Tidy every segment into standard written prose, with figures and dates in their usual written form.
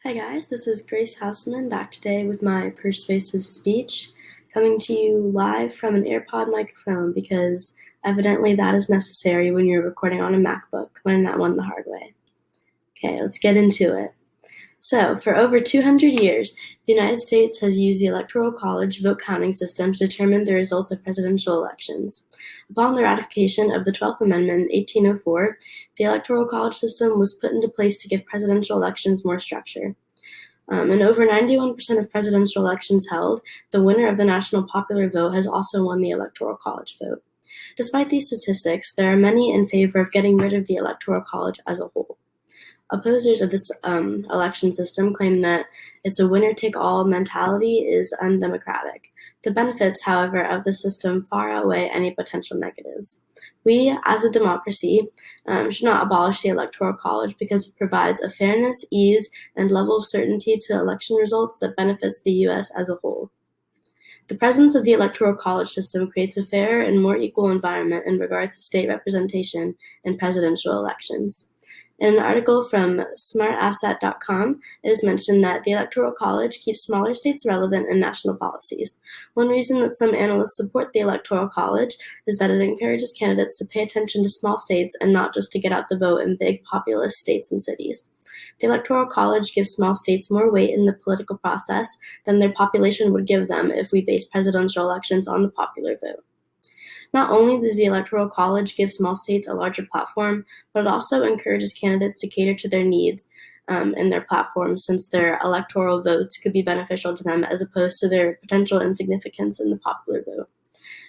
Hi guys, this is Grace Hausman back today with my persuasive speech, coming to you live from an AirPod microphone because evidently that is necessary when you're recording on a MacBook. Learn that one the hard way. Okay, let's get into it. So, for over 200 years, the United States has used the Electoral College vote counting system to determine the results of presidential elections. Upon the ratification of the 12th Amendment in 1804, the Electoral College system was put into place to give presidential elections more structure. In over 91% of presidential elections held, the winner of the national popular vote has also won the Electoral College vote. Despite these statistics, there are many in favor of getting rid of the Electoral College as a whole. Opposers of this election system claim that it's a winner-take-all mentality is undemocratic. The benefits, however, of the system far outweigh any potential negatives. We, as a democracy, should not abolish the Electoral College because it provides a fairness, ease, and level of certainty to election results that benefits the U.S. as a whole. The presence of the Electoral College system creates a fairer and more equal environment in regards to state representation in presidential elections. In an article from smartasset.com, it is mentioned that the Electoral College keeps smaller states relevant in national policies. One reason that some analysts support the Electoral College is that it encourages candidates to pay attention to small states and not just to get out the vote in big populous states and cities. The Electoral College gives small states more weight in the political process than their population would give them if we base presidential elections on the popular vote. Not only does the Electoral College give small states a larger platform, but it also encourages candidates to cater to their needs in their platforms, since their electoral votes could be beneficial to them as opposed to their potential insignificance in the popular vote.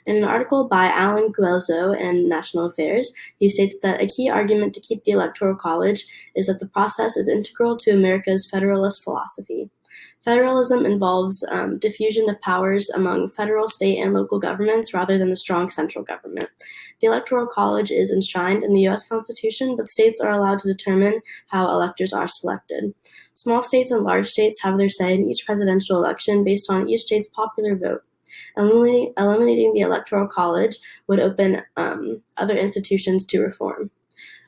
In an article by Alan Guelzo in National Affairs, he states that a key argument to keep the Electoral College is that the process is integral to America's federalist philosophy. Federalism involves diffusion of powers among federal, state, and local governments rather than a strong central government. The Electoral College is enshrined in the U.S. Constitution, but states are allowed to determine how electors are selected. Small states and large states have their say in each presidential election based on each state's popular vote. Eliminating the Electoral College would open other institutions to reform.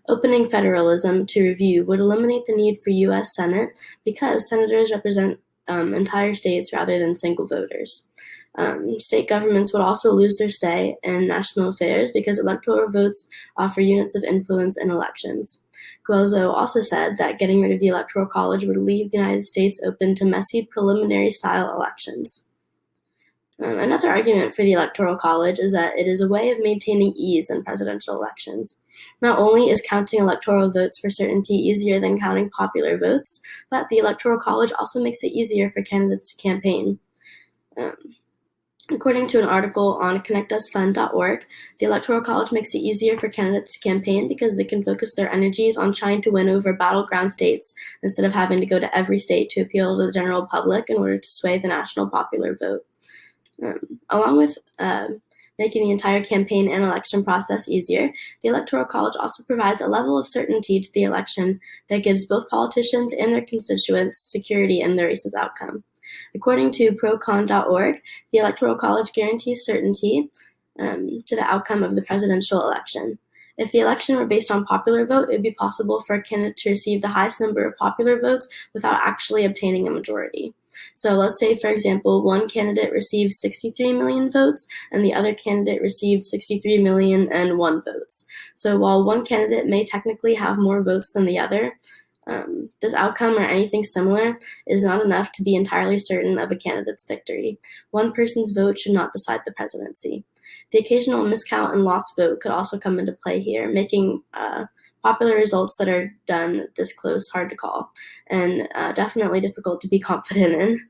Opening federalism to review would eliminate the need for U.S. Senate because senators represent entire states rather than single voters. State governments would also lose their say in national affairs because electoral votes offer units of influence in elections. Guelzo also said that getting rid of the Electoral College would leave the United States open to messy preliminary-style elections. Another argument for the Electoral College is that it is a way of maintaining ease in presidential elections. Not only is counting electoral votes for certainty easier than counting popular votes, but the Electoral College also makes it easier for candidates to campaign. According to an article on connectusfund.org, the Electoral College makes it easier for candidates to campaign because they can focus their energies on trying to win over battleground states instead of having to go to every state to appeal to the general public in order to sway the national popular vote. Along with making the entire campaign and election process easier, the Electoral College also provides a level of certainty to the election that gives both politicians and their constituents security in the race's outcome. According to procon.org, the Electoral College guarantees certainty to the outcome of the presidential election. If the election were based on popular vote, it would be possible for a candidate to receive the highest number of popular votes without actually obtaining a majority. So let's say, for example, one candidate received 63 million votes and the other candidate received 63,000,001 votes. So while one candidate may technically have more votes than the other, this outcome or anything similar is not enough to be entirely certain of a candidate's victory. One person's vote should not decide the presidency. The occasional miscount and lost vote could also come into play here, making popular results that are done this close hard to call, and definitely difficult to be confident in.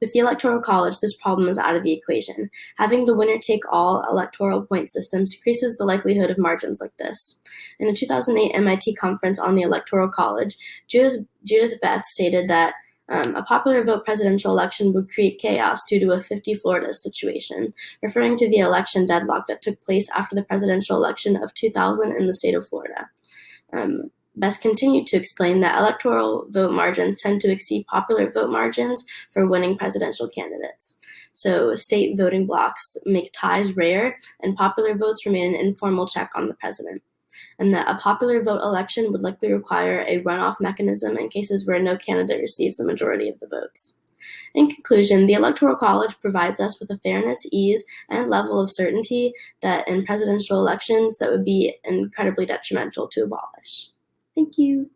With the Electoral College, this problem is out of the equation. Having the winner-take-all electoral point systems decreases the likelihood of margins like this. In a 2008 MIT conference on the Electoral College, Judith Beth stated that a popular vote presidential election would create chaos due to a 50 Florida situation, referring to the election deadlock that took place after the presidential election of 2000 in the state of Florida. Best continued to explain that electoral vote margins tend to exceed popular vote margins for winning presidential candidates. So state voting blocks make ties rare, and popular votes remain an informal check on the president. and that a popular vote election would likely require a runoff mechanism in cases where no candidate receives a majority of the votes. In conclusion, the Electoral College provides us with a fairness, ease, and level of certainty that in presidential elections that would be incredibly detrimental to abolish. Thank you.